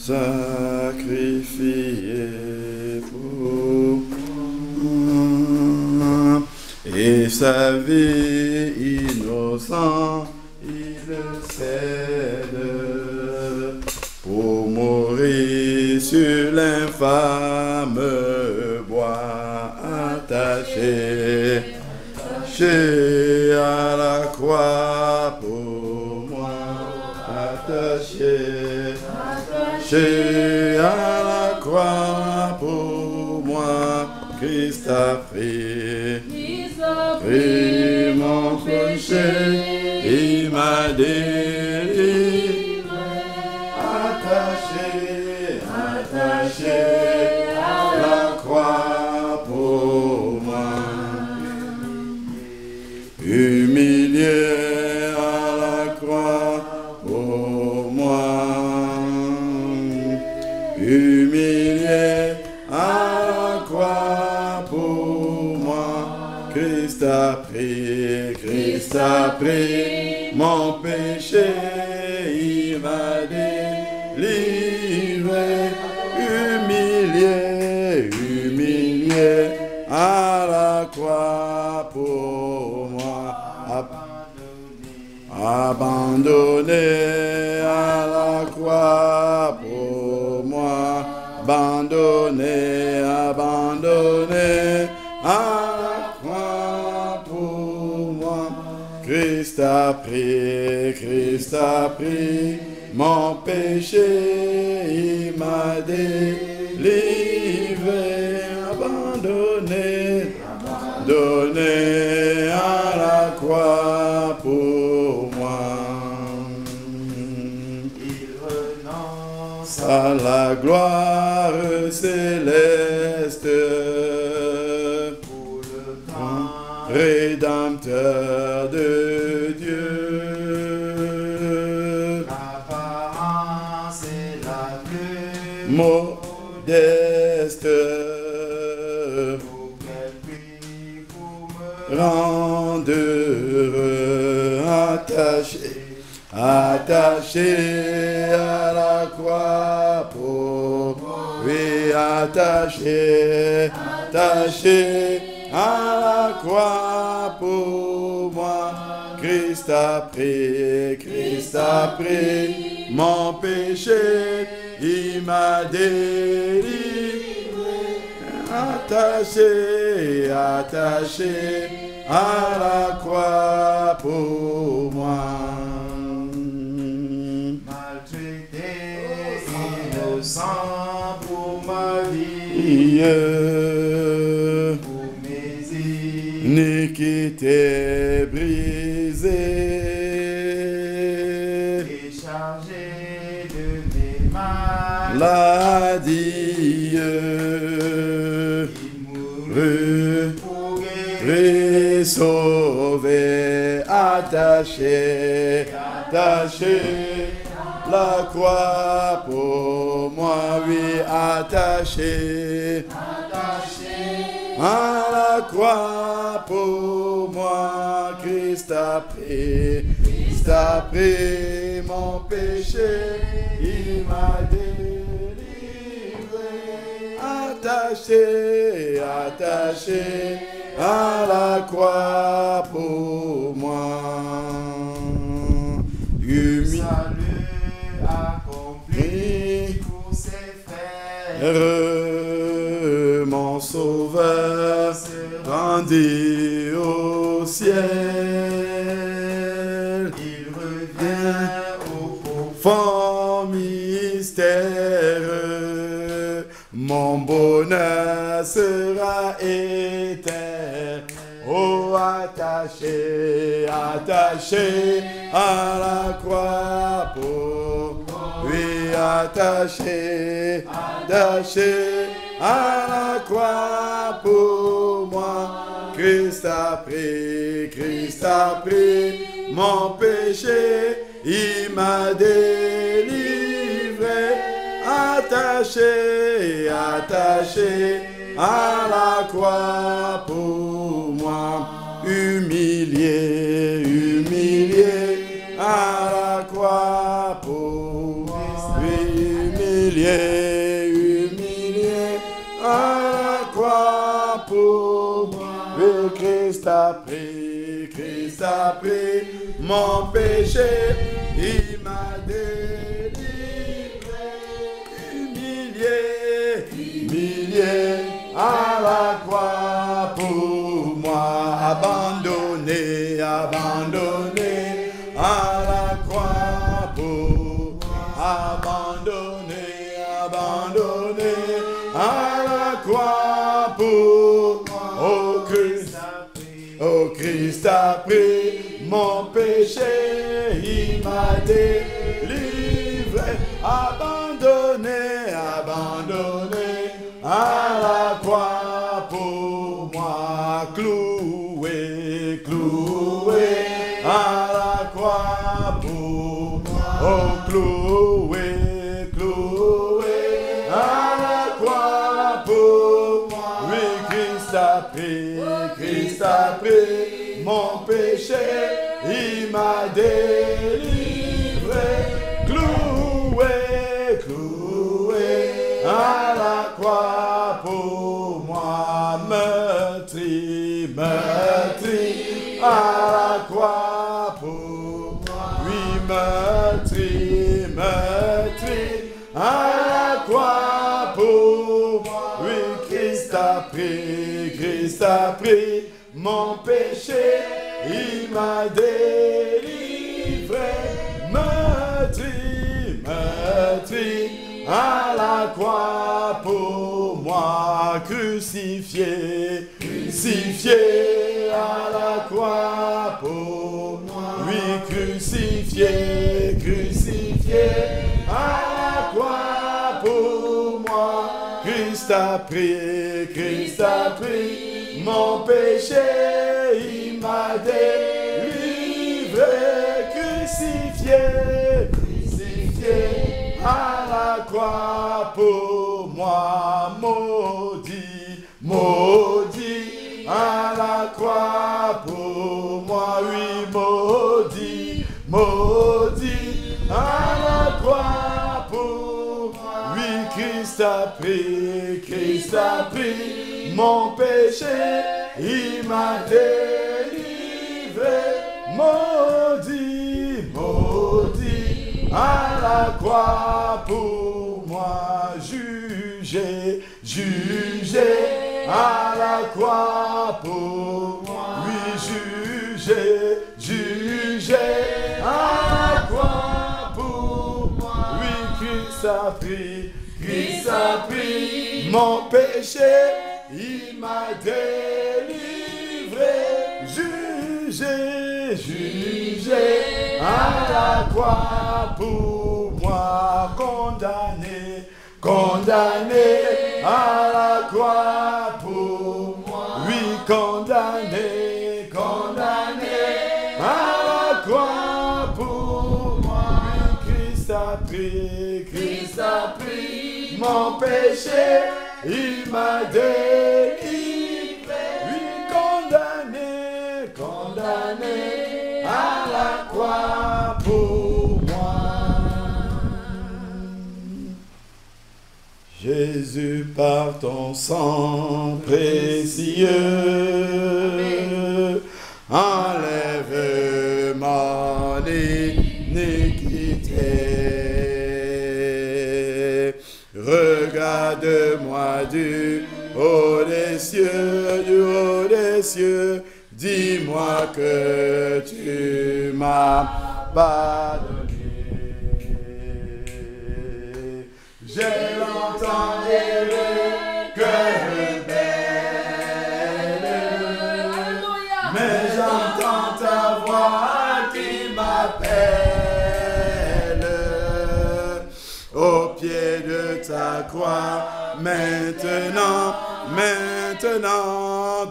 sacrifié pour moi, et sa vie innocente, il cède pour mourir sur l'infâme bois, attaché à la croix pour moi, attaché à la croix pour moi, Christ a pris mon péché, il m'a délivré, attaché à la croix pour moi, humilié à la croix pour moi, humilié à la croix pour moi, Christ a pris mon péché, il m'a délivré, humilié à la croix pour moi, abandonné à la croix pour moi, abandonné à la croix pour moi, Christ a pris mon péché, il m'a délivré, abandonné à la croix pour moi. Il renonce à la gloire céleste pour le temps rédempteur de Dieu. L'apparence est la plus modeste pour qu'elle prie pour me rendre heureux, attaché à la croix pour lui, attaché à la croix pour moi, Christ a pris mon péché, il m'a délivré, attaché à la croix pour moi. Maltraité, innocent pour ma vie, pour mes iniquités brisées, et chargé de mes maladies, il mourut pour guérir, sauvé, attaché la croix pour moi, oui, attaché à la croix pour moi, Christ a pris mon péché, il m'a délivré, attaché à la croix pour moi. Salut accompli pour ses frères, mon sauveur rendit au ciel. Il revient au profond mystère, mon bonheur sera éteint. Oh, attaché à la croix pour lui, attaché à la croix pour moi, Christ a pris mon péché, il m'a délivré, attaché à la croix pour moi, humilié à la croix pour lui, humilié à la croix pour moi. Oui, Christ a pris mon péché, il m'a délivré, humilié à la croix pour moi, abandonné à la croix pour moi, abandonné à la croix pour moi. Oh Christ a pris mon péché, il m'a délivré, abandonné à la croix pour moi, cloué à la croix pour moi, oh cloué à la croix pour moi. Oui, Christ a pris mon péché, il m'a délivré, cloué à la croix pour moi, meurtri à la croix pour moi, oui, meurtri à la croix pour moi, oui, Christ a pris mon péché, il m'a délivré, meurtri à la croix pour moi, crucifié à la croix pour moi, oui, crucifié à la croix pour moi, Christ a pris mon péché, il m'a délivré, crucifié à la croix pour moi, maudit à la croix pour moi, oui, maudit à la croix pour moi, oui, Christ a pris mon péché, il m'a délivré, maudit à la croix pour moi, jugé à la croix pour moi, oui, jugé à la croix pour moi, oui, Christ a pris mon péché, il m'a délivré, jugé à la croix pour moi, condamné à la croix pour moi, oui, condamné à la croix pour moi, oui, Christ a pris mon péché, il m'a délivré, oui, condamné à la croix pour moi. Jésus, par ton sang précieux, enlève mon iniquité. Regarde-moi du haut des cieux, dis-moi que tu m'as pardonné. J'ai longtemps aimé que rebelle, mais j'entends ta voix qui m'appelle. Au pied de ta croix, maintenant,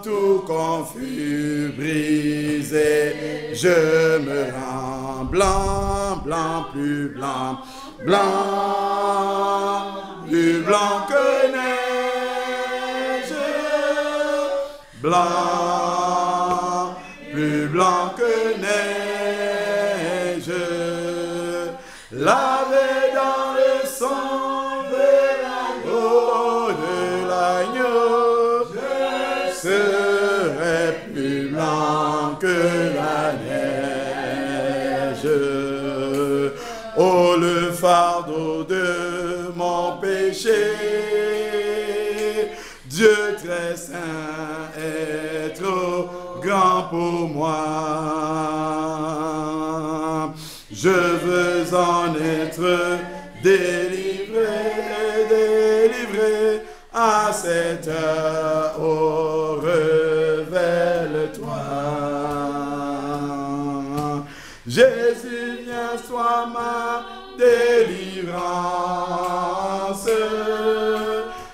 tout confus, brisé, je me rends blanc, plus blanc que neige, plus blanc que neige, lavé dans le sang de fardeau de mon péché. Dieu très saint est trop grand pour moi. Je veux en être délivré, délivré à cette heure. Oh, révèle-toi. Jésus, viens, sois ma délivrance.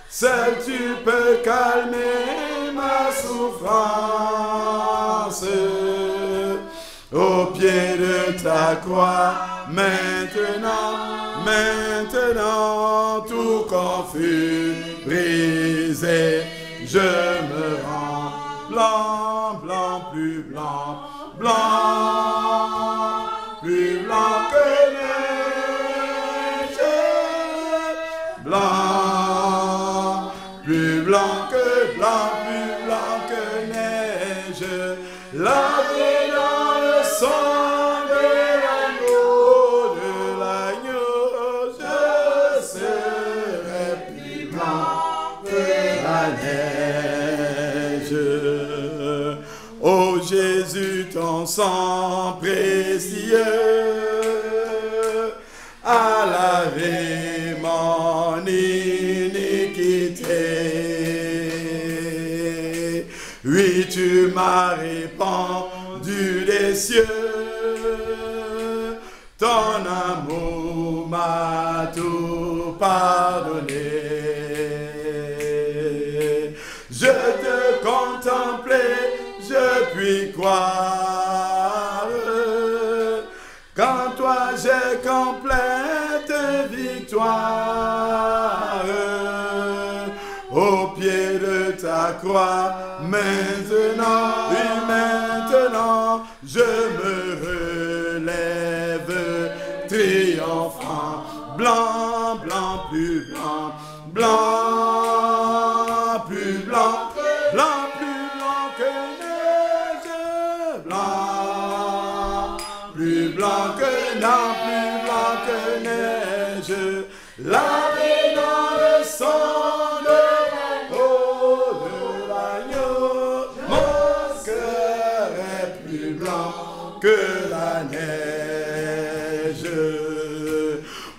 Seul tu peux calmer ma souffrance. Au pied de ta croix, maintenant, maintenant, tout confus, brisé, je me rends blanc, blanc, plus blanc, blanc, plus blanc que neige, blanc, plus blanc que blanc, plus blanc que neige, lavé dans le sang de l'agneau, je serai plus blanc que la neige. Oh Jésus, ton sang précieux a lavé mon iniquité. Oui, tu m'as répandu des cieux, ton amour m'a tout pardonné. Je te contemplais, je puis croire qu'en toi j'ai complète victoire. Au pied de ta croix, maintenant, oui maintenant, je me relève triomphant, blanc, blanc, plus blanc, blanc, plus blanc, blanc, plus blanc que neige, blanc, plus blanc que non, plus blanc que neige, lavé dans le sang de l'agneau, mon cœur est plus blanc que la neige.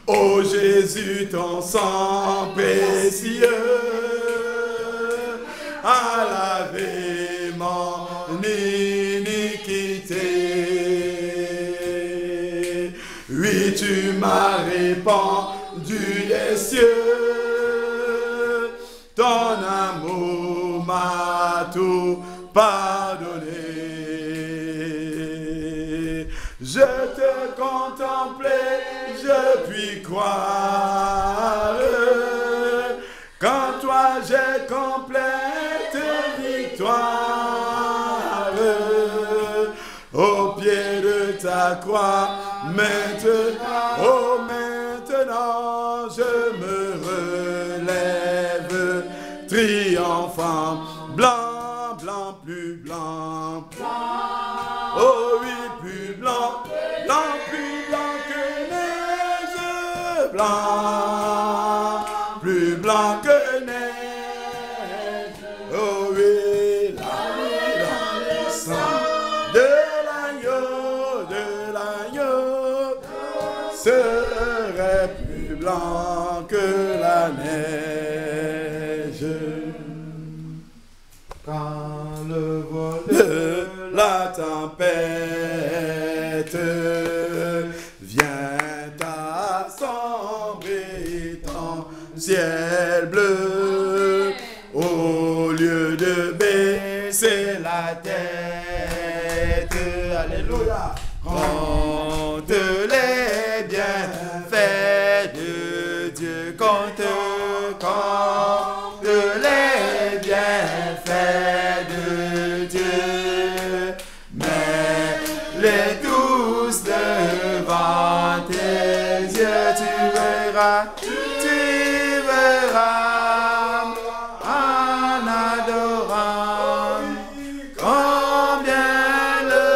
Oh Jésus, ton sang précieux a lavé mon iniquité. Oui, tu m'as répandu des cieux, ton amour m'a tout pardonné. Je te contemplais, je puis croire qu'en toi j'ai complète victoire. Au pied de ta croix, maintenant, oh maintenant, je me relève triomphant, blanc, blanc, plus blanc, oh oui, plus blanc, blanc, plus blanc que neige, blanc, plus blanc que neige, oh oui, lavé dans le sang de l'agneau, serait plus blanc que la neige. Quand le vol de la tempête vient assombrer ton ciel bleu, au lieu de baisser la tête, alléluia, compte les bienfaits de Dieu, compte les bienfaits de Dieu, mets-les tous devant tes yeux, tu verras en adorant combien le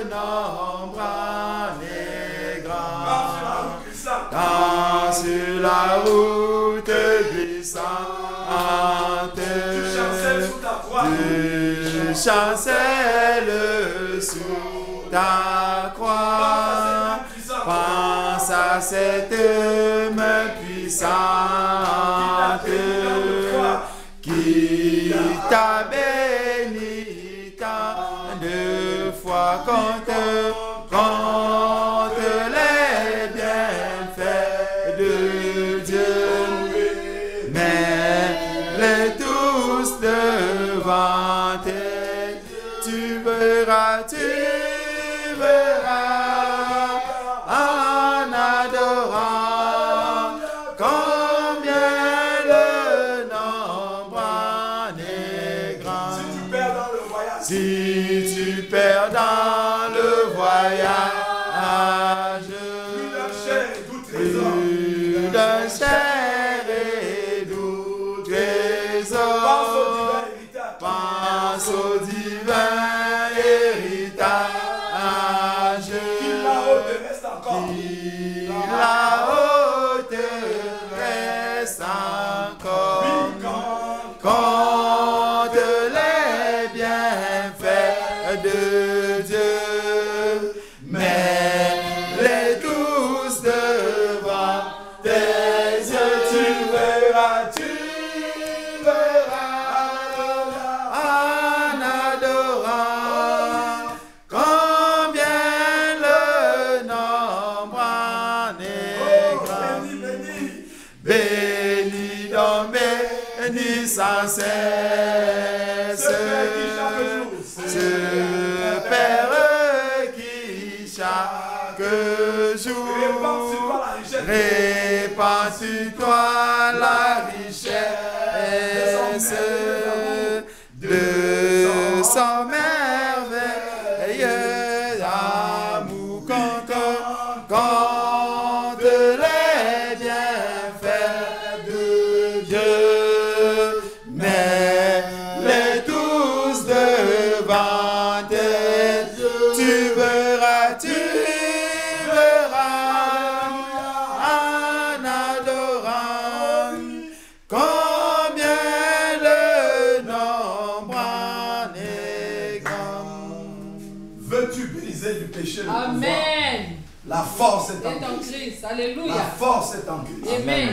nombre en est grand. Dans sur la route glissante. Tu chancelles sous ta croix. Tu chancelles sous ta croix. Pense à cette main puissante qui t'a béni tant de fois contre les bienfaits de Dieu. Mets-les tous devant tes yeux. Tu verras, en adorant combien le nombre en est grand. Si tu perds dans le voyage, plus d'un cher et doux trésor, pense au divin héritage qui là-haut te reste encore. Compte les bienfaits de Dieu, mets-les tous devant tes yeux. Tu verras, en adorant combien le nombre en est grand. Bénis donc, bénis sans cesse ce Père qui chaque jour répand sur toi la richesse de son merveilleux amour. Compte les bienfaits de Dieu, mets-les tous devant tes yeux. Tu verras, en adorant combien le nombre en est grand. Veux-tu briser du péché le pouvoir? Amen. La force est en Christ. Christ. Alléluia. La force est en Christ. Amen.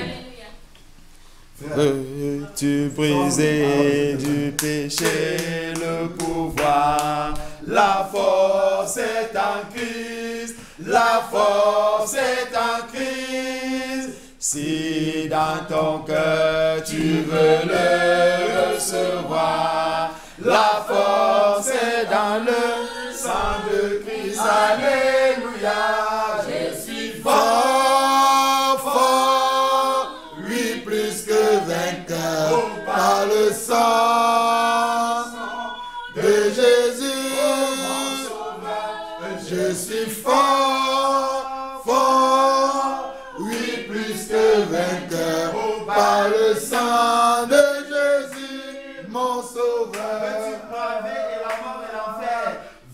Veux-tu briser du péché le pouvoir? La force est en Christ. La force est en Christ. Si dans ton cœur tu veux le recevoir, la force est dans le sang de Christ. Alléluia. Je suis fort, fort, oui, plus que vainqueur par le sang de Jésus. Je suis fort, fort, oui, plus que vainqueur par le sang de Jésus, mon sauveur.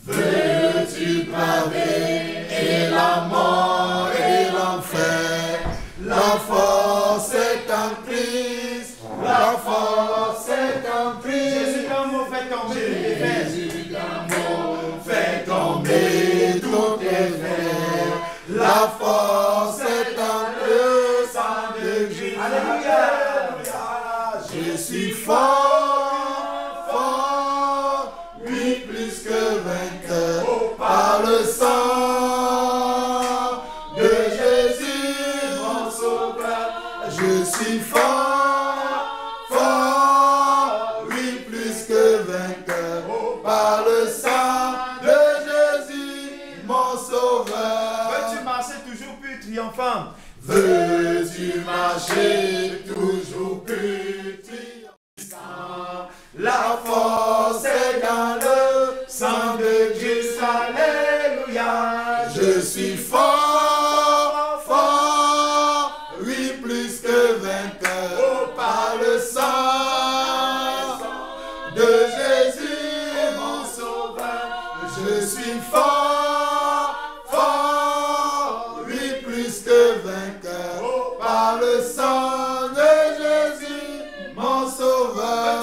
Veux-tu braver et la mort et l'enfer? La force est en Christ, la force est en Christ. Jésus d'amour fait tomber, Jésus d'amour fait tomber toutes les fers. La force est en le sang de Jésus. Alléluia. Je suis fort, fort, oui, plus que vainqueur par le sang de Jésus, mon sauveur. Je suis fort, fort, oui, plus que vainqueur par le sang de Jésus, mon sauveur. Veux-tu marcher toujours plus triomphant? Veux-tu marcher toujours plus triomphant? La force est dans le sang de Christ. Alléluia. Je suis fort, fort, oui, plus que vainqueur par le sang de Jésus, mon sauveur. Je suis fort, fort, oui, plus que vainqueur par le sang de Jésus, mon sauveur.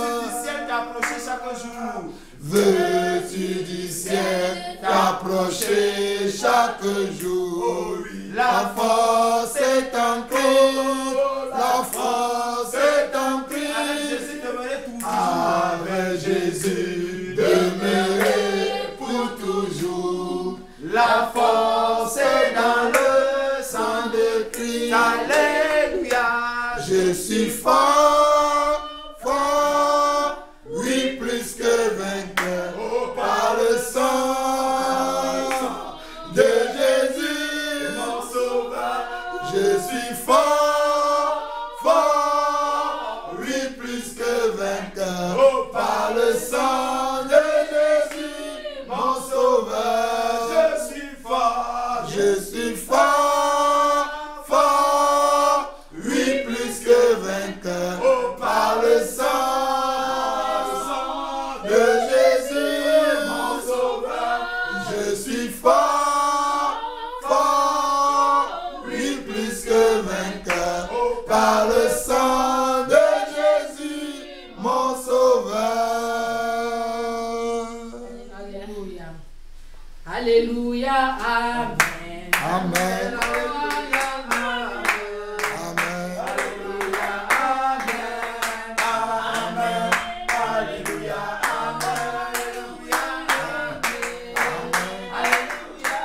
Veux-tu du ciel t'approcher chaque jour? Oh oui. La force est en Christ, la force est en Christ. Avec Jésus demeurer pour toujours. La force est dans le sang de Christ. Alléluia. Je suis fort, fort, oui, plus que vainqueur, par le sang de Jésus, mon sauveur. Je suis fort, fort, oui, plus que vainqueur, par le sang de Jésus, mon sauveur. Je suis fort. Je suis fort, fort, oui, plus que vainqueur, par le sang de Jésus, mon sauveur. Je suis fort, fort, oui, plus que vainqueur, par le sang de Jésus, mon sauveur. Alléluia. Alléluia. Amen. Amen. Alléluia. Amen. Alléluia. Amen. Alléluia. Alléluia. Alléluia.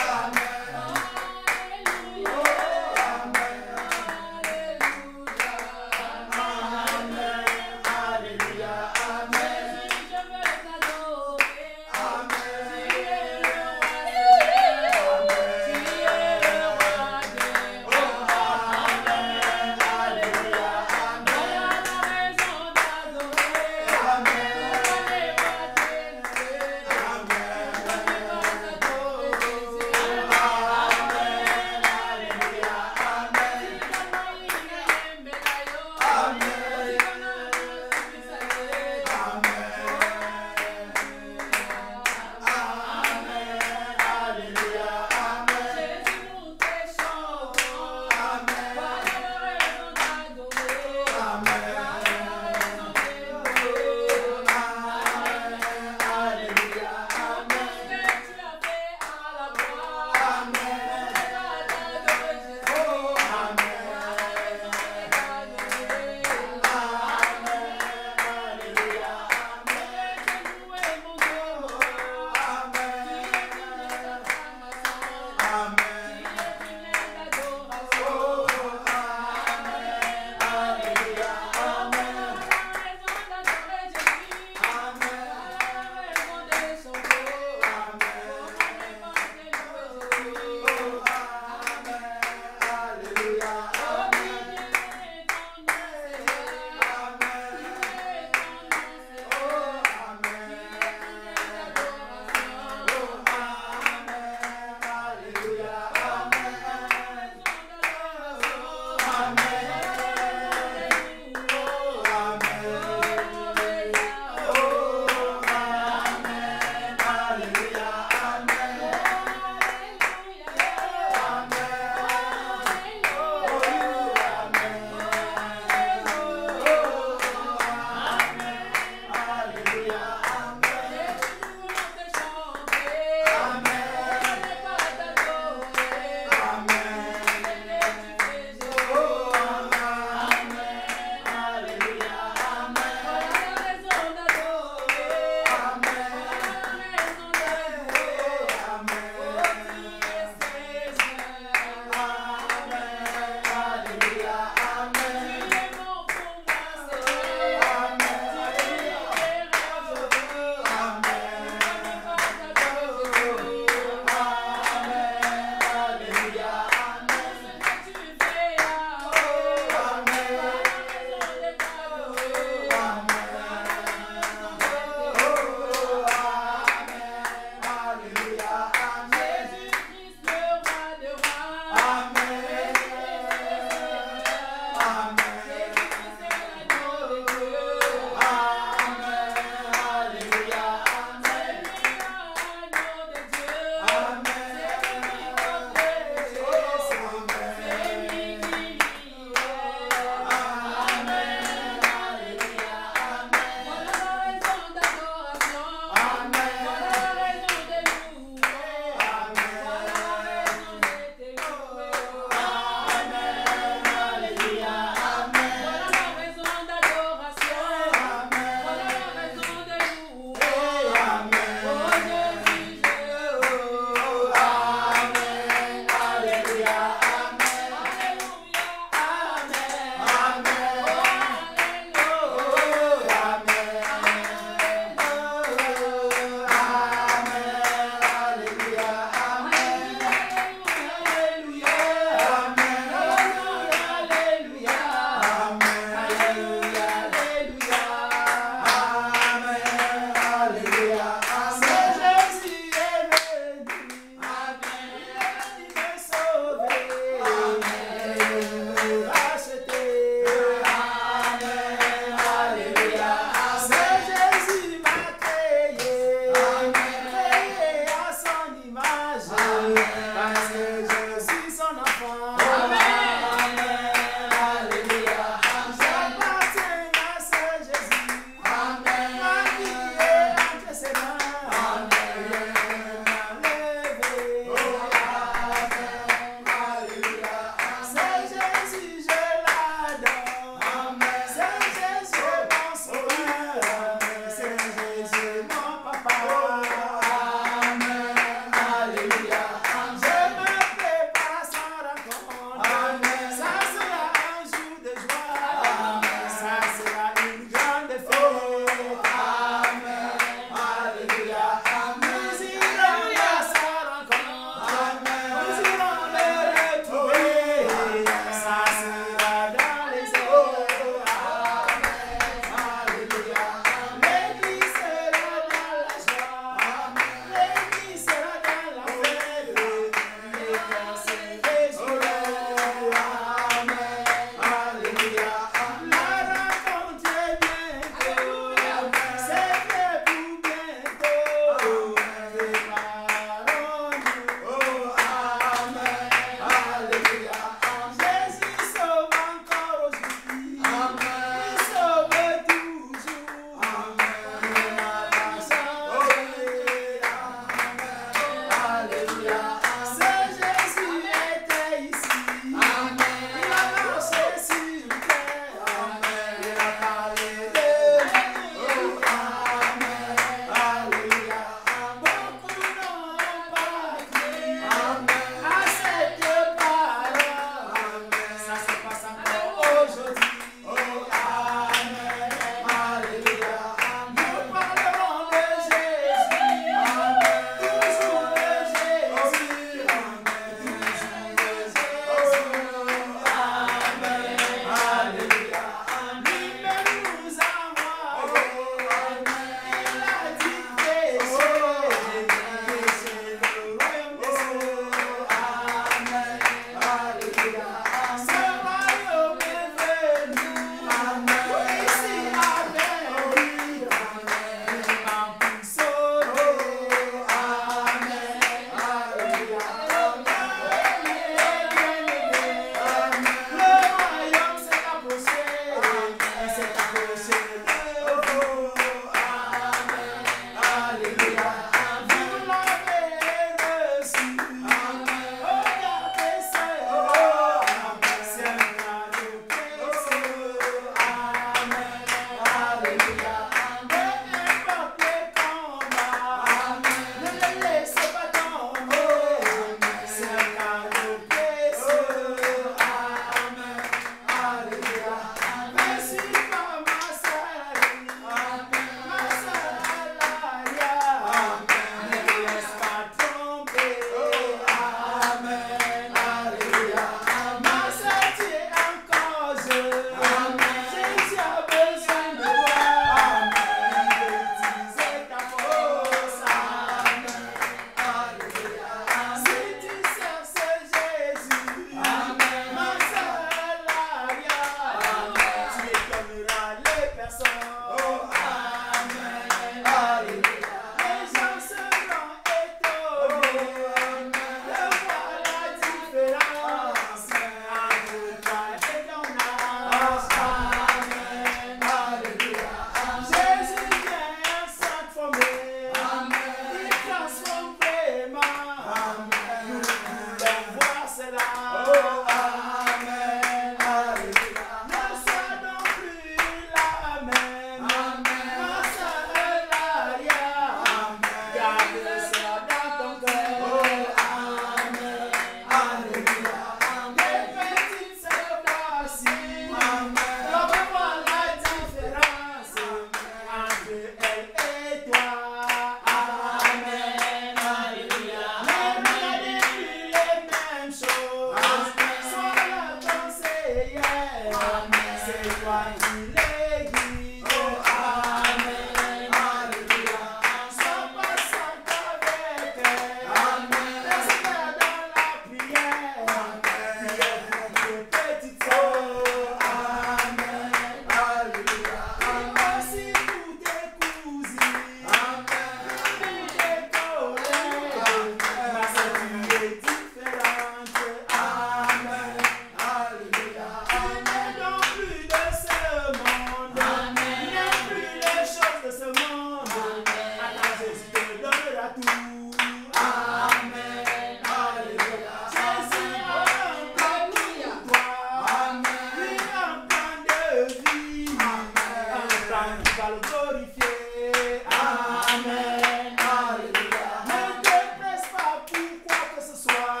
Tu vas le glorifier. Amen. Alléluia. Ne te presse pas pour quoi que ce soit.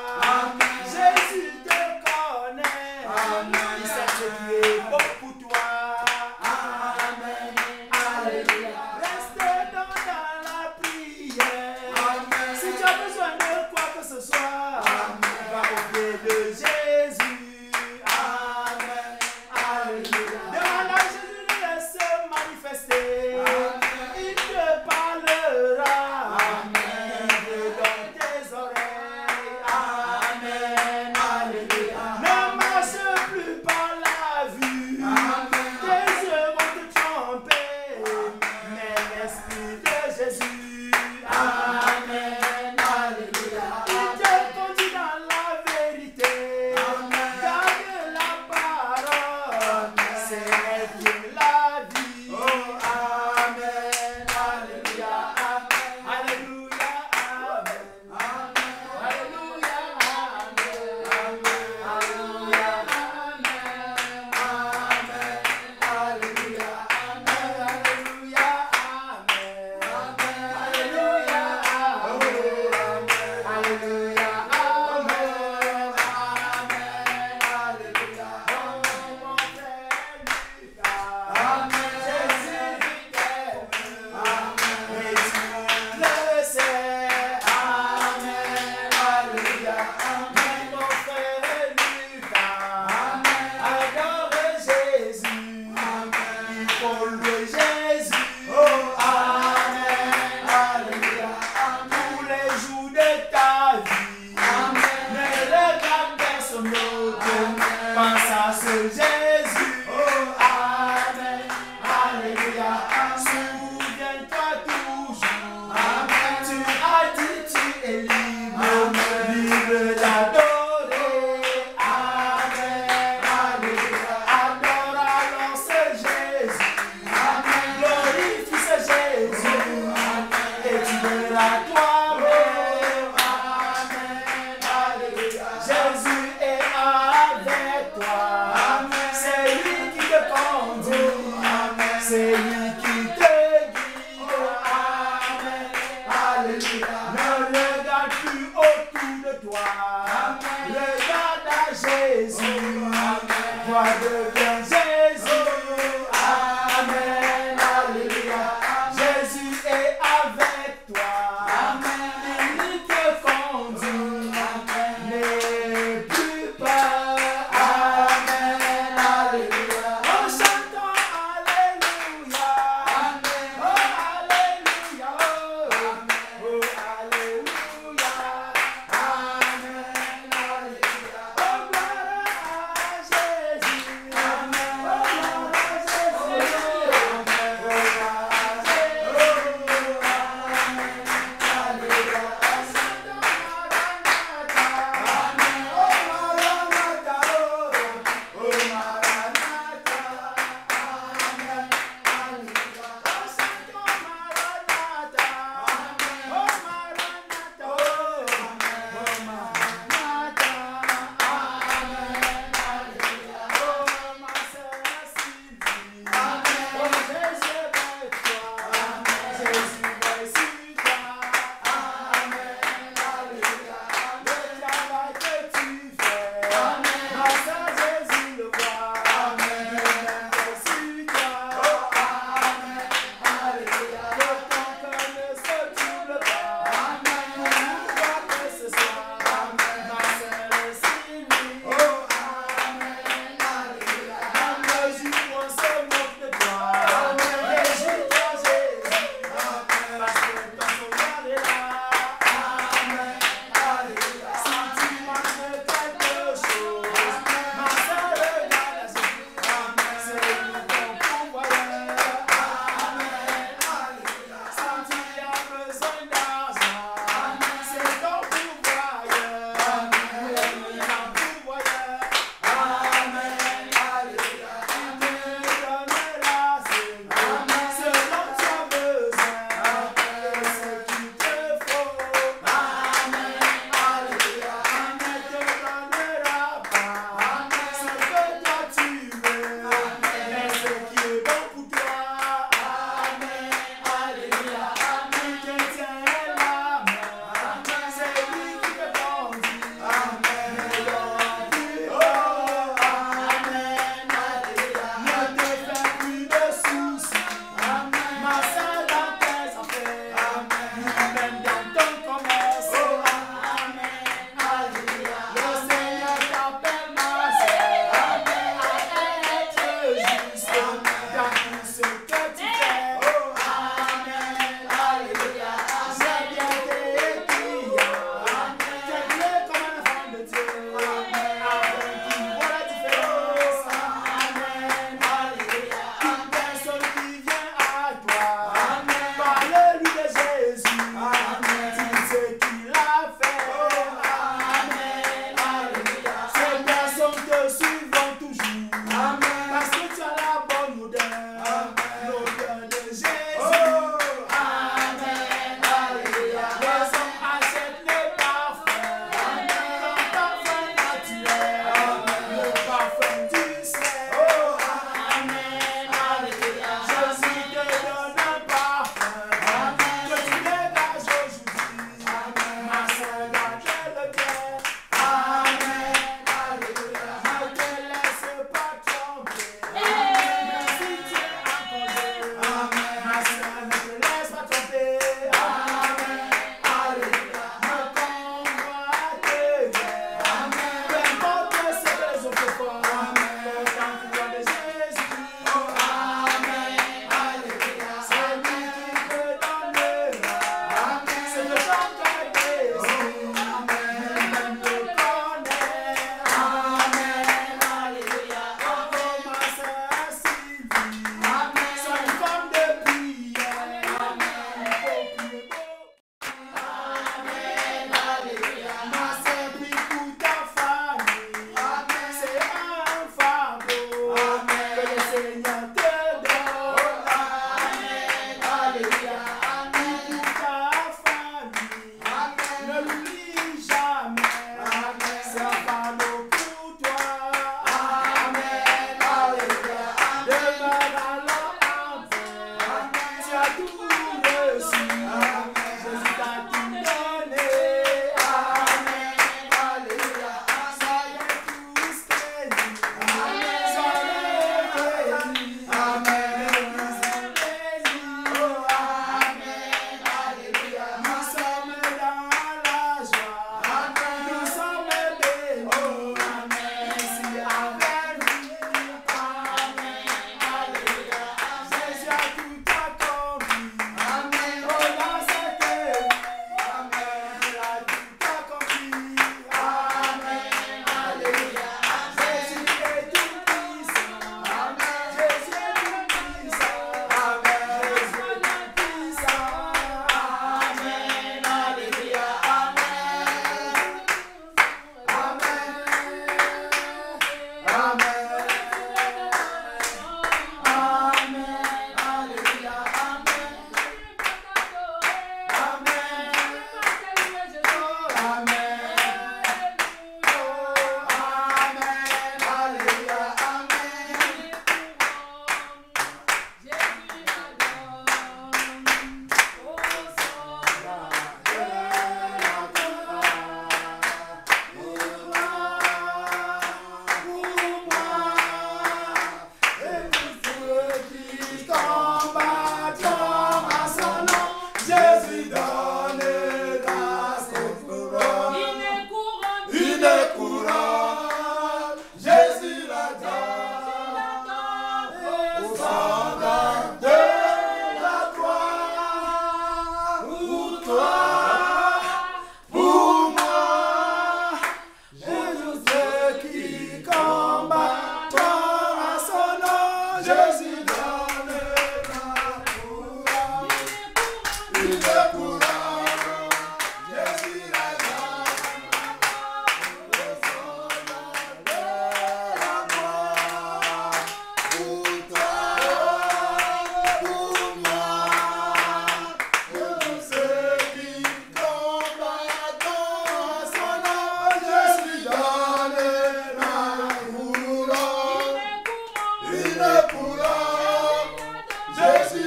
Jésus te connaît. Il sait ce qui est bon pour toi. Amen. Alléluia. Reste dans la prière. Si tu as besoin de quoi que ce soit, va au pied de Jésus. Amen. Alléluia. Demande à Jésus de se manifester. Il te parlera. Dans tes oreilles. Amen. Alléluia. Ne marche plus par la vue. Tes yeux vont te tromper. Mais l'Esprit de Jésus. Amen. Alléluia. Il te conduit dans la vérité. Garde la parole. C'est elle qui est la vie. Amen. Alléluia. Alléluia. Amen. Alléluia. Alléluia. Alléluia. Alléluia. Pense à ce Jésus. Amen. Alléluia. Souviens-toi toujours. Tu as dit tu es libre. Libre d'adorer. Amen. Alléluia. Adore alors ce Jésus. Glorifie ce Jésus. Et tu verras toi-même. Amen. Alléluia. Jésus est avec toi. C'est lui qui te conduit. C'est lui qui te guide. Amen. Alléluia. Ne regarde plus autour de toi. Regarde à Jésus. Vois de bien Jésus. Amen. Alléluia. Jésus est avec toi. Il te conduit. N'aie plus peur. Amen. Alléluia. En chantant Alléluia.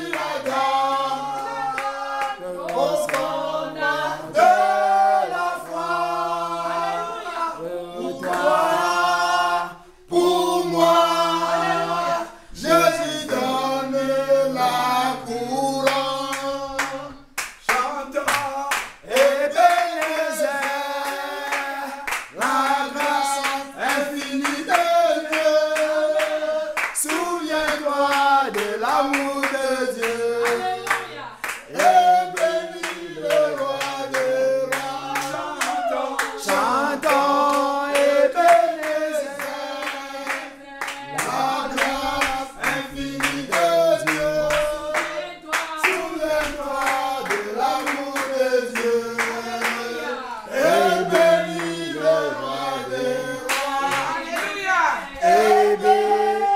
la donne au fondement de la foi. Pour toi, pour moi, Jésus donne la couronne. Chantons Ebenezer, la grâce infinie de Dieu. Souviens-toi de l'amour de Dieu. Et bénis le roi des rois. Chantons Ebenezer, la grâce infinie de Dieu. Souviens-toi de l'amour de Dieu. Et bénis le roi des rois. Et bénis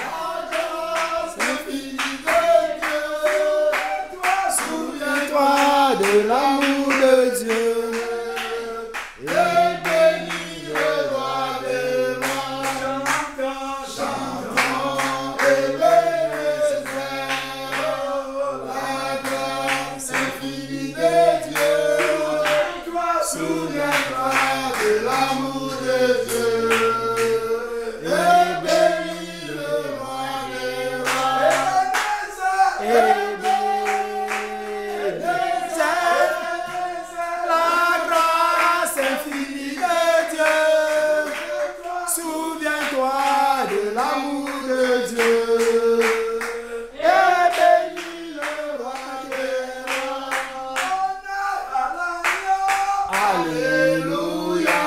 la grâce infinie de Dieu. Souviens-toi de l'amour de Dieu. Et bénis le roi des rois. Chantons Ebenezer, la grâce infinie de Dieu. Souviens-toi de l'amour de Dieu. Et bénis le roi des rois. Ebenezer, la grâce infinie de Dieu. Souviens-toi de l'amour de Dieu. Et bénis le roi des rois. Alléluia.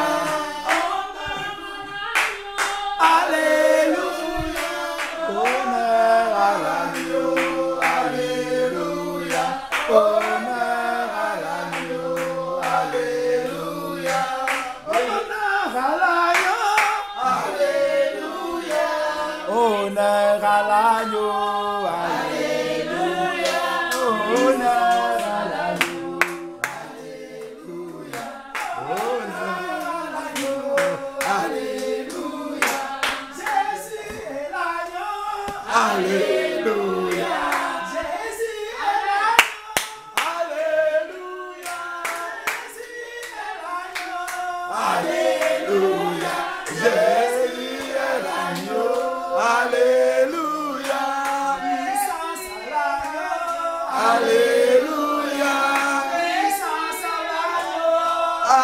Alléluia. Honneur à l'agneau. Alléluia. Honneur à l'agneau. Alléluia. Honneur à l'agneau. Alléluia. Honneur à l'agneau. Alléluia. Honneur à l'agneau. Alléluia. Honneur à l'agneau. Alléluia. Jésus est l'agneau. Alléluia. Jésus est l'agneau. Alléluia. Jésus est l'agneau. Alléluia. Jésus est l'agneau. Alléluia. Puissance à l'agneau. Alléluia. Puissance à l'agneau.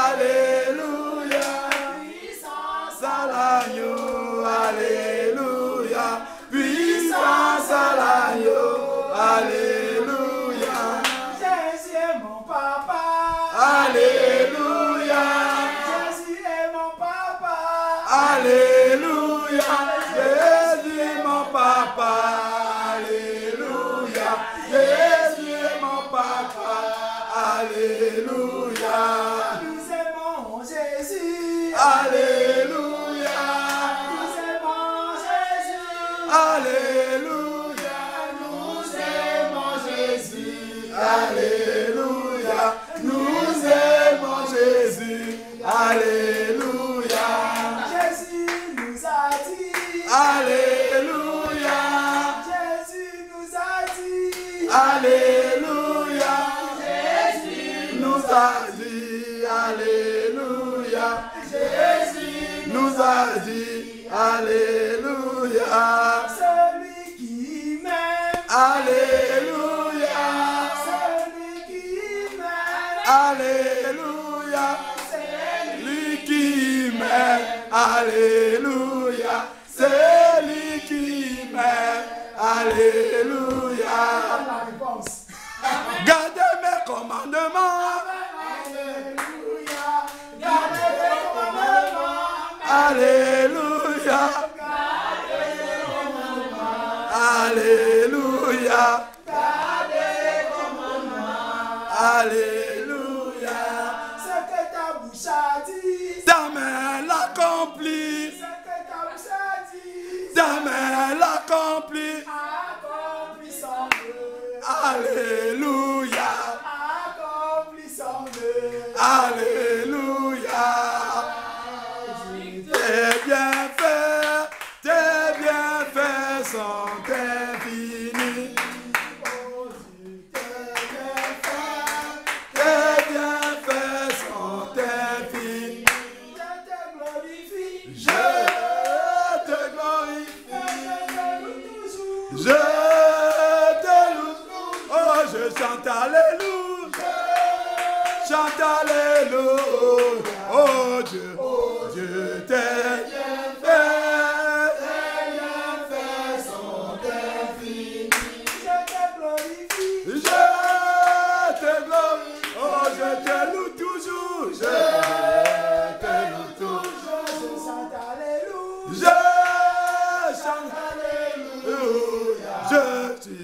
Alléluia. Puissance à l'agneau. Alléluia. Puissance à l'agneau. Alléluia. Jésus est mon papa. Alléluia. Jésus est mon papa. Alléluia. Jésus est mon papa. Alléluia. Jésus est mon papa. Alléluia. Nous aimons Jésus. Alléluia. Nous aimons Jésus. Alléluia. Nous aimons Jésus. Alléluia. Nous aimons Jésus. Alléluia. Jésus nous a dit. Alléluia. Jésus nous a dit. Alléluia. Jésus nous a dit. Alléluia. Jésus nous a dit. Alléluia. Celui qui m'aime. Alléluia. Celui qui m'aime. Alléluia. Celui qui m'aime. Alléluia. Celui qui m'aime. Alléluia. La réponse. Gardez mes commandements. Alléluia. Gardez mes commandements. Alléluia. Gardez mes commandements. Alléluia. Gardez mes commandements. Alléluia. Ce que ta bouche a dit, ta main l'accomplit. Ce que ta bouche a dit, ta main l'accomplit. Accomplis son vœu. Alléluia. Accomplis son vœu. Alléluia. Tes bienfaits sont infinis. Oh, tes bienfaits sont infinis. Je te glorifie. Je te loue. Oh, je chante alléluia. Chante alléluia. Oh Dieu, Dieu t'es bien fait. Tes bienfaits sont infinis. Je te glorifie. Je te glorifie. Oh, je te loue toujours. Je te loue toujours. Je chante alléluia. Je chante alléluia. Je suis,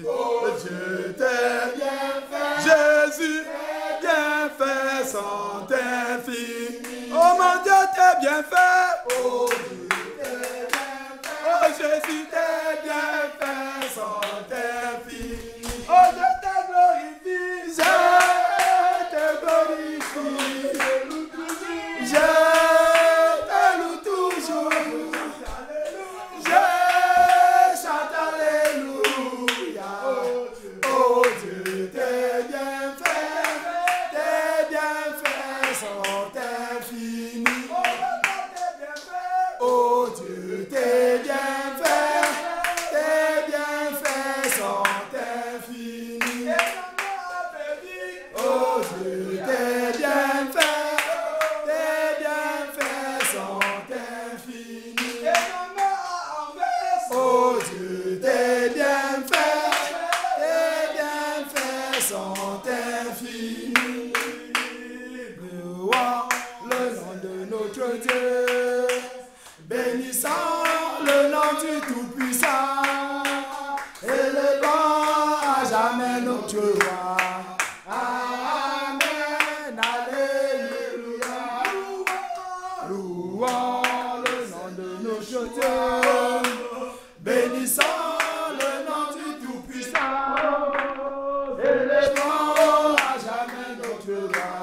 Dieu t'es bien fait. Jésus, bienfaits sont infinis. Oh mon Dieu, t'es bien fait. Oh Dieu, t'es bien fait. Oh Jésus, tes bienfaits sont infinis. Oh, je te glorifie. Je te glorifie. Je te loue toujours. Je chante alléluia. Oh Dieu, t'es bien fait. Tes bienfaits sont infinis. Oh Dieu, tes bienfaits. Tes bienfaits sont infinis. Oh Dieu, tes bienfaits. Tes bienfaits sont infinis. Oh Dieu, tes bienfaits. Tes bienfaits sont infinis. Louons le nom de notre Dieu. Bénissons le nom du Tout-Puissant. Élevons à jamais notre roi. Amen, alléluia. Louons le nom de notre Dieu. Bénissons le nom du Tout-Puissant. Élevons à jamais notre roi.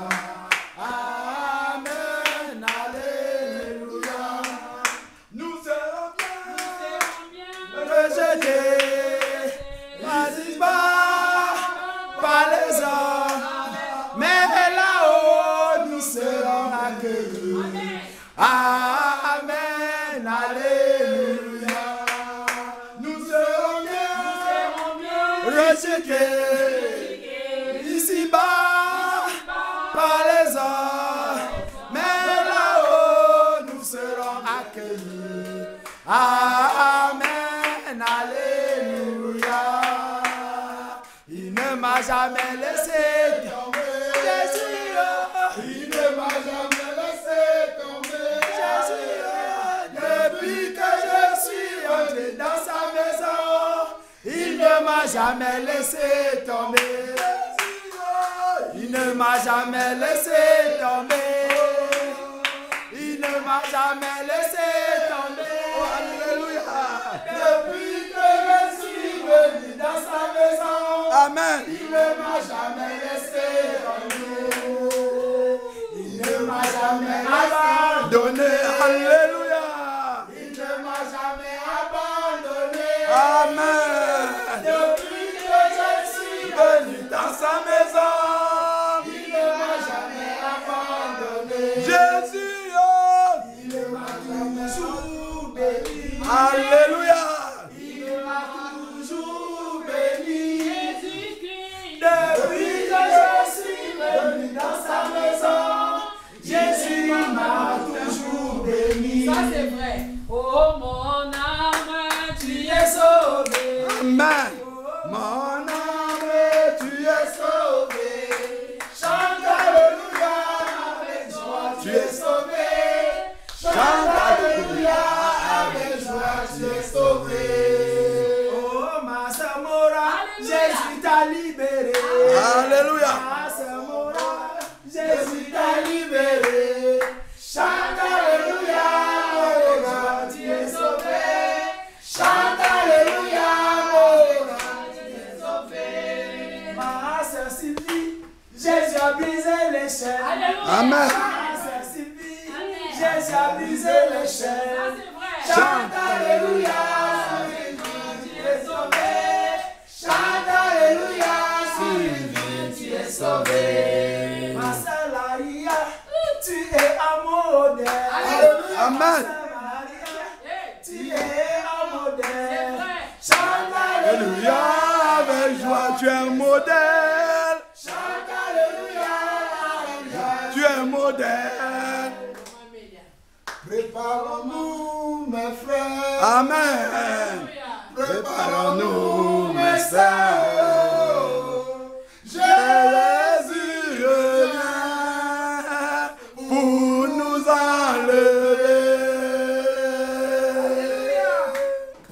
Amen, alléluia. Nous serons bien rejetés, par les hommes, mais là-haut nous serons accueillis. Amen, alléluia. Nous serons bien rejetés ici-bas par les hommes, mais là-haut nous serons accueillis. Amen, alléluia. Il ne m'a jamais laissé tomber. Jésus, il ne m'a jamais laissé tomber. Jésus, depuis que je suis entré dans sa maison, il ne m'a jamais laissé tomber. Il ne m'a jamais laissé tomber. Il ne m'a jamais laissé tomber. Oh, alléluia. Depuis que je suis venu dans sa maison. Amen. Il ne m'a jamais laissé tomber. Il ne m'a jamais abandonné. Alléluia. Il ne m'a jamais abandonné. Amen. Depuis que je suis venu dans sa maison. Il ne m'a jamais abandonné. Jésus, oh, il m'a toujours béni. Alléluia. Il m'a toujours béni. Depuis que je suis venu dans sa maison, Jésus m'a toujours béni. Ça c'est vrai. Oh mon âme, tu es sauvé. Amen. Mon âme, tu es sauvé. Chante alléluia avec joie, tu es sauvé. Chante alléluia avec joie, tu es sauvé. Oh ma sœur Mora, Jésus t'a libéré. Alléluia. Ma sœur Mora, Jésus t'a libéré. Chante alléluia avec joie, tu es sauvé. Chante alléluia avec joie, tu es sauvé. Ma sœur Sylvie, Jésus a brisé les chaînes. Amen. Ma sœur Sylvie, Jésus a brisé les chaînes. Chante alléluia avec joie, tu es Amen. Tu es un modèle. Chante Alléluia, avec joie, tu es un modèle. Chante alléluia. Tu es un modèle. Préparons-nous, mes frères. Amen. Préparons-nous, mes sœurs. Jésus revient pour nous enlever.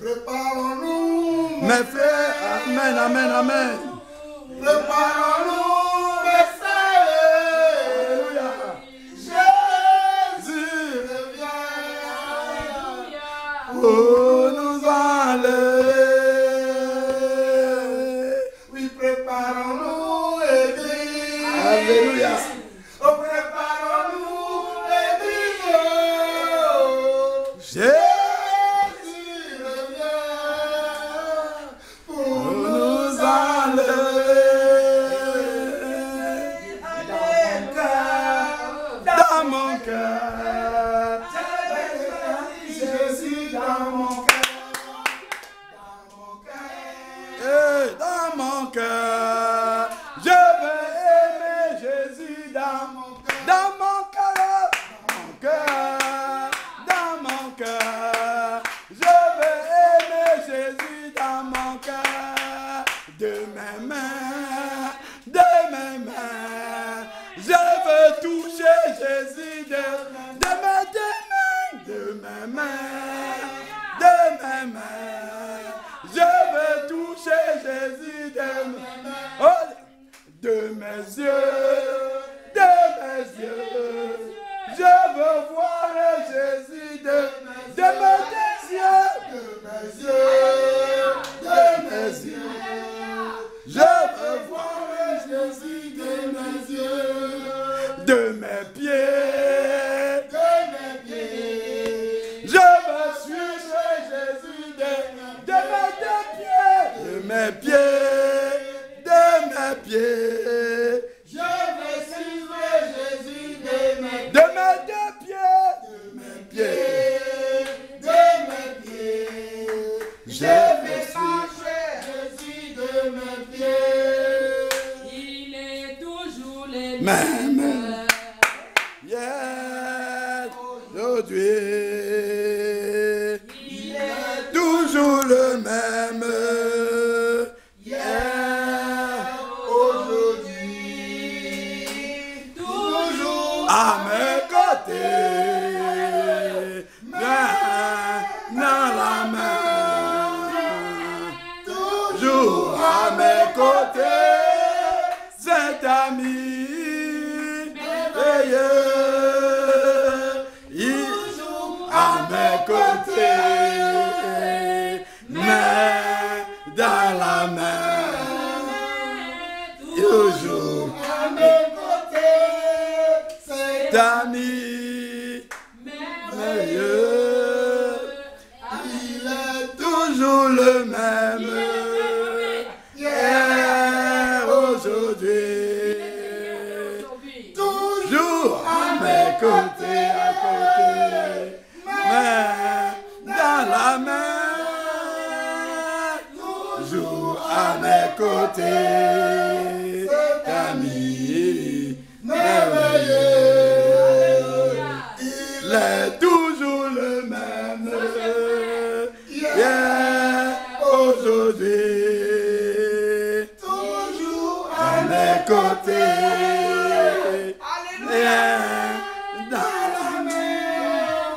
Préparons-nous, Mes frères, amen, amen, amen. préparons-nous, mes sœurs. Alléluia. Jésus revient Pour nous enlever. Oui, préparons-nous, Église. Alléluia. Oh, préparons-nous, Église. Jésus Jésus revient pour nous enlever. Dans mon cœur. Jésus dans mon cœur. Dans mon cœur, je veux aimer Jésus dans mon cœur, dans mon cœur, je veux aimer Jésus dans mon cœur, de mes mains, je veux toucher Jésus de mes mains, je veux toucher Jésus de mes yeux, je veux voir Jésus de mes yeux, je veux voir Jésus de mes yeux, de mes pieds, je veux suivre Jésus de mes pieds, Je veux suivre Jésus de mes de mes deux pieds, de mes pieds. Je vais marcher Jésus de mes pieds. Il est toujours le même. Yes, aujourd'hui, Il est toujours le même. hier, aujourd'hui, toujours À mes côtés, main dans la main, toujours à mes côtés, cet ami merveilleux, à mes côtés, main dans la main, toujours à mes côtés. C'est ami merveilleux, il est toujours le même, hier, aujourd'hui, toujours à mes côtés, main dans la main, toujours à mes côtés, ami merveilleux, il est toujours le même, hier, aujourd'hui, toujours à mes côtés, rien dans la main,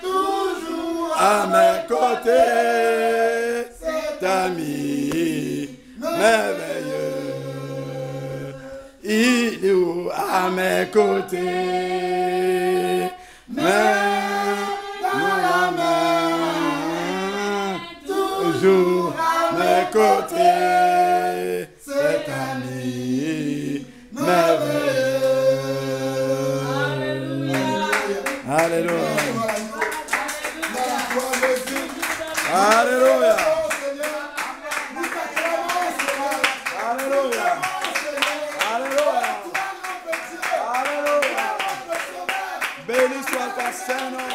toujours à mes côtés, cet ami merveilleux, il est où à mes côtés, main dans la main, toujours à mes côtés, cet ami merveilleux. Alléluia. Alléluia. Alléluia. Alléluia. Alléluia. Béni soit ta Saint-Nom.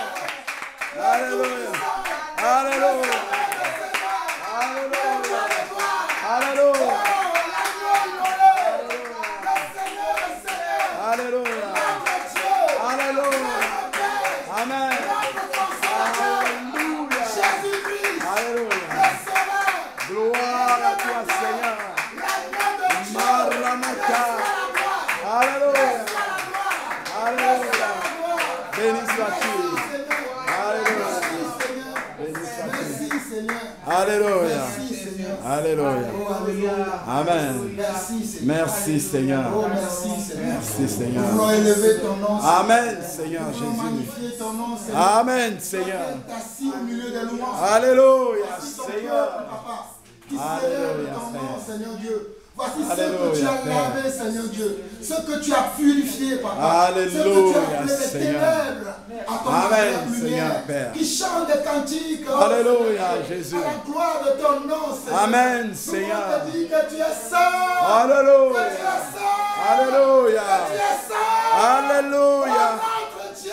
Alléluia. Merci, Seigneur. Alléluia. Oh, alléluia. Amen. Merci, Seigneur. Merci, Seigneur. Oh, merci, Seigneur. Merci, Seigneur. Nous voulons élever ton nom, Seigneur. Amen, Seigneur Nous voulons Jésus. magnifier ton nom, Seigneur. Amen, Seigneur. Assis au milieu des louanges. Alléluia, Voici ton Seigneur. peuple, papa, qui Alléluia, célèbre ton nom, Père. Seigneur Dieu. Voici ce que Alléluia, tu as Père. lavé, Seigneur Dieu. Ce que tu as purifié, papa. Alléluia, Ce que tu as appelé les Seigneur. ténèbres à ton Amen, agréable Seigneur, lumière. Père. Qui chante des cantiques. oh, Alléluia, Seigneur, Jésus. À la gloire de ton nom, Seigneur. Amen, Nous Seigneur. voulons te dire que tu es saint. Alléluia. Que tu es saint. Alléluia. Que tu es saint. Alléluia. Oh, notre Dieu.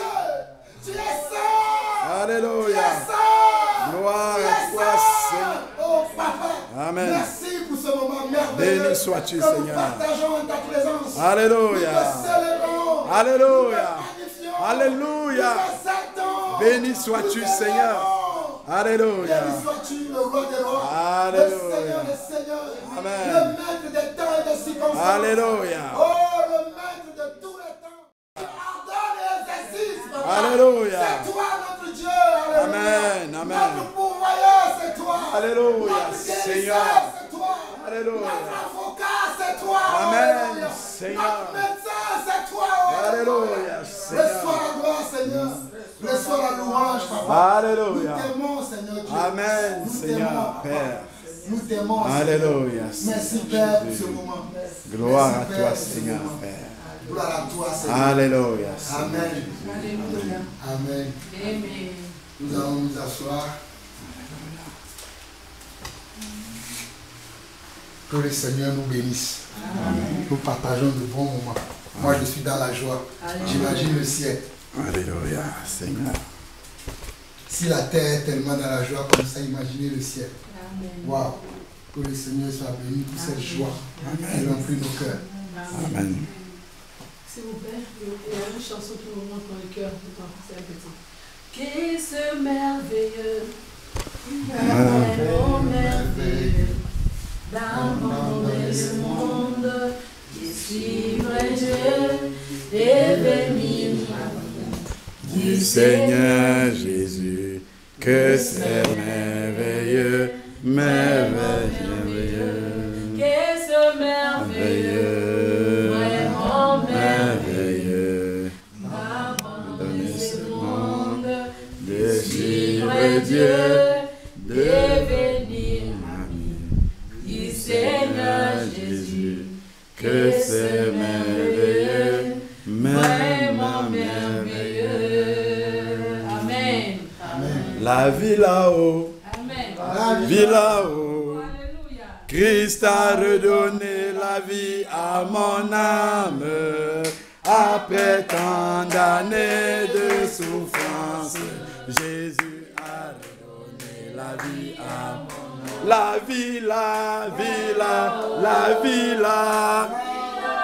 Tu es saint. Tu Alléluia. es saint. Gloire Tu à es toi, saint. Seigneur. Oh, papa. Amen. Merci pour ce moment merveilleux. Béni sois-tu, que nous Seigneur. partageons ta présence. Alléluia. Nous te célébrons. Alléluia. Nous te magnifions. Alléluia. Nous t'exaltons. Béni sois-tu, Nous Seigneur. t'aimons. Alléluia. Béni sois-tu, le roi des rois. Alléluia. Le Seigneur des seigneurs. Amen. Le maître des temps et des circonstances. Alléluia. Oh, le maître de tous les temps. Qui ordonne et exercice, papa. Alléluia. C'est toi notre Dieu. Alléluia. Amen, amen. Notre pourvoyeur, c'est toi. Alléluia, Notre guérisseur, Seigneur. c'est toi. Alléluia. Notre avocat, c'est toi. Amen, Alléluia. Seigneur. Notre médecin, c'est toi. Alléluia, Seigneur. Reçois la gloire, Seigneur. Reçois la louange, papa. Alléluia. Nous t'aimons, Seigneur Dieu. Amen, Nous Seigneur, t'aimons, papa. Père. Nous t'aimons. Alléluia. Merci, Père, pour ce moment. Gloire Merci, à Père, toi, pour ce Seigneur, moment. Père. Gloire à toi, Seigneur. Alléluia. Seigneur. Amen. Alléluia. Amen. Amen. Nous allons nous asseoir. Que le Seigneur nous bénisse. Nous partageons de bons moments. Moi, je suis dans la joie. J'imagine le ciel. Alléluia, Seigneur. Si la terre est tellement dans la joie comme ça, imaginez le ciel. Waouh. Que le Seigneur soit béni pour cette joie qui remplit nos cœurs. Amen. S'il vous plaît, il y a une chanson qui me monte dans le cœur tout le temps. C'est un petit. Qu'est-ce merveilleux, vraiment merveilleux, d'abandonner le monde, de suivre Dieu et venir Du Seigneur Jésus, que c'est merveilleux, merveilleux, Qu'est-ce merveilleux, vraiment merveilleux, d'abandonner ce monde, de suivre Dieu, devenir du Seigneur Jésus, que c'est merveilleux, vraiment merveilleux. Amen. La vie là-haut, Amen. La vie là-haut, Alléluia. Christ a redonné la vie à mon âme. Après tant d'années de souffrance, Jésus a redonné la vie à mon âme. La vie là, vie là, la vie là.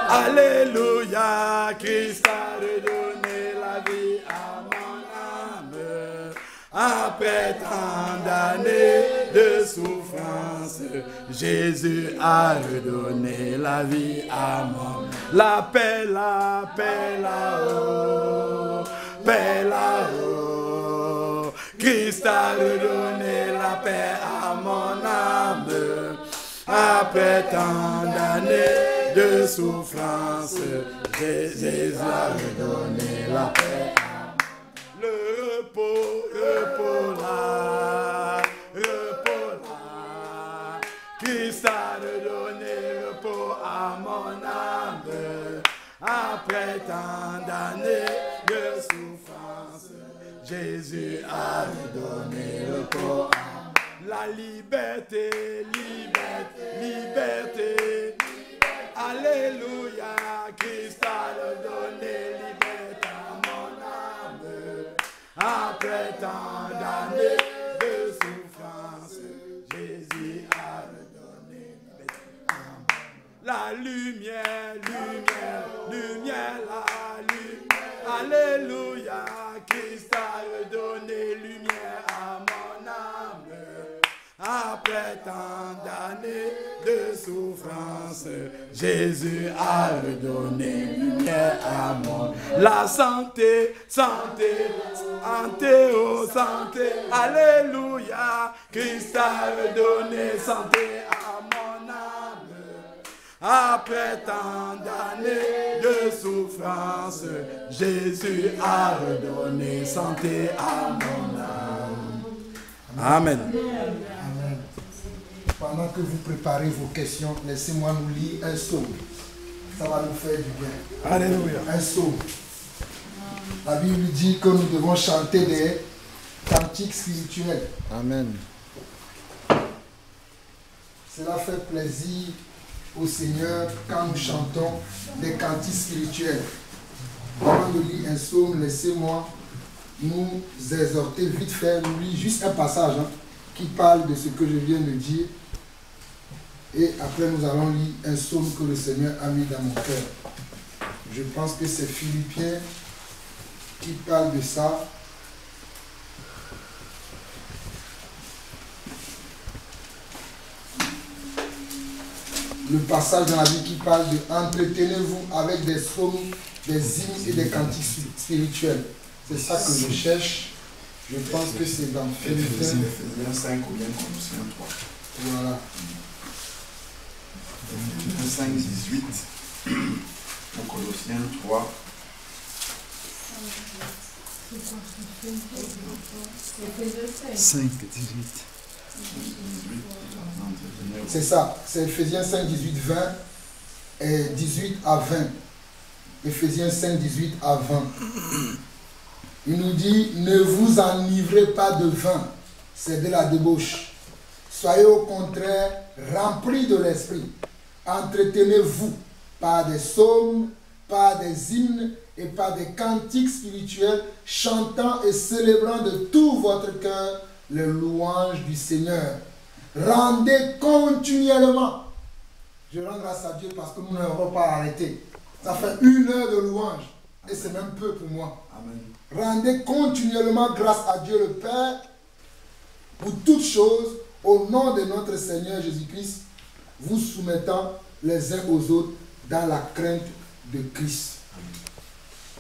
Alléluia, Christ a redonné la vie à mon âme. Après tant d'années de souffrance, Jésus a redonné la vie à mon âme. La paix là-haut, paix là-haut. Christ a redonné la paix à mon âme. Après tant d'années de souffrance, Jésus a redonné la paix. Le repos là, Christ a redonné repos à mon âme. Après tant d'années de souffrance, Jésus a redonné repos à la liberté, liberté, liberté. Alléluia, Christ a redonné liberté à mon âme. Après tant d'années de souffrance, Jésus a redonné la lumière, lumière, lumière, la lumière. Alléluia, Christ a redonné lumière à mon âme. Après tant d'années de souffrance, Jésus a redonné lumière à mon âme. La santé, santé, santé, oh santé, alléluia. Christ a redonné santé à mon âme. Après tant d'années de souffrance, Jésus a redonné santé à mon âme. Amen. Amen. Pendant que vous préparez vos questions, laissez-moi nous lire un psaume. Ça va nous faire du bien. Alléluia. Un psaume. La Bible dit que nous devons chanter des cantiques spirituels. Amen. Cela fait plaisir au Seigneur quand nous chantons des cantiques spirituels. Avant de lire un psaume, laissez-moi nous exhorter vite fait. Nous lire juste un passage qui parle de ce que je viens de dire. Et après, nous allons lire un psaume que le Seigneur a mis dans mon cœur. Je pense que c'est Philippiens qui parle de ça. Le passage dans la Bible qui parle de « Entretenez-vous avec des psaumes, des hymnes et des cantiques spirituels ». C'est ça que je cherche. Je pense que c'est dans Philippiens 5 ou bien Colossiens 3. Voilà. Philippiens 5, 18. Colossiens 3. C'est ça, c'est Ephésiens 5, 18, 20 et 18 à 20. Ephésiens 5, 18 à 20. Il nous dit, ne vous enivrez pas de vin, c'est de la débauche. Soyez au contraire remplis de l'esprit. Entretenez-vous par des psaumes, par des hymnes et par des cantiques spirituels, chantant et célébrant de tout votre cœur les louanges du Seigneur. Rendez continuellement. Je rends grâce à Dieu parce que nous n'avons pas arrêté. Ça fait 1 heure de louange et c'est même peu pour moi. Amen. Rendez continuellement grâce à Dieu le Père pour toutes choses au nom de notre Seigneur Jésus-Christ, vous soumettant les uns aux autres dans la crainte de Christ.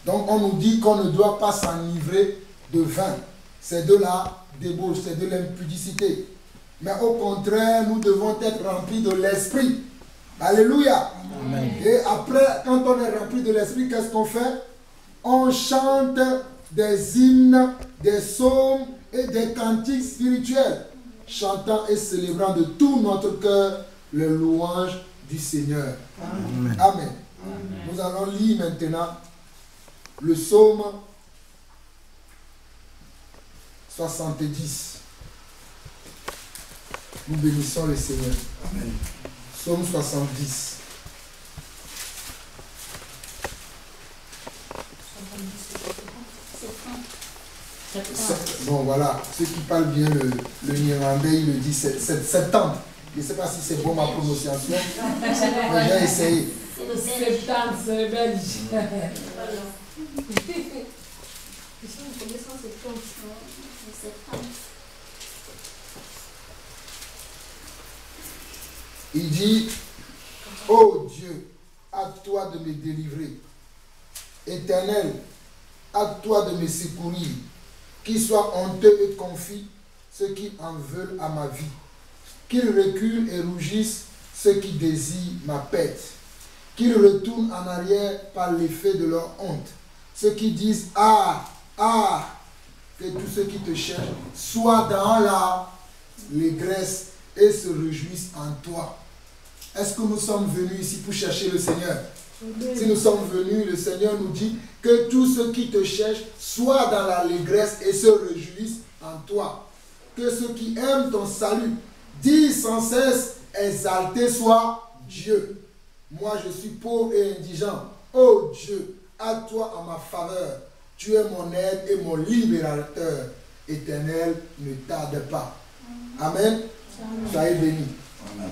Donc on nous dit qu'on ne doit pas s'enivrer de vin. C'est de la débauche, c'est de l'impudicité. Mais au contraire, nous devons être remplis de l'esprit. Alléluia. Amen. Et après, quand on est rempli de l'esprit, qu'est-ce qu'on fait? On chante des hymnes, des psaumes et des cantiques spirituels, chantant et célébrant de tout notre cœur les louanges du Seigneur. Amen. Amen. Amen. Nous allons lire maintenant le psaume 70. Nous bénissons le Seigneur. Amen. Psaume 70. Bon voilà, ceux qui parlent bien le néerlandais, ils le disent 70. Je ne sais pas si c'est bon ma prononciation, mais j'ai essayé. 70, c'est belge. Il dit, ô Dieu, à toi de me délivrer. Éternel, à toi de me secourir. Qu'ils soient honteux et confis ceux qui en veulent à ma vie. Qu'ils reculent et rougissent ceux qui désirent ma perte. Qu'ils retournent en arrière par l'effet de leur honte. Ceux qui disent « Ah, ah !» Que tous ceux qui te cherchent soient dans l'allégresse et se réjouissent en toi. Est-ce que nous sommes venus ici pour chercher le Seigneur? Si nous sommes venus, le Seigneur nous dit que tous ceux qui te cherchent soient dans l'allégresse et se réjouissent en toi. Que ceux qui aiment ton salut disent sans cesse, exalté soit Dieu. Moi je suis pauvre et indigent. Ô Dieu, à toi en ma faveur. Tu es mon aide et mon libérateur. Éternel, ne tarde pas. Amen. Soyez bénis. Amen.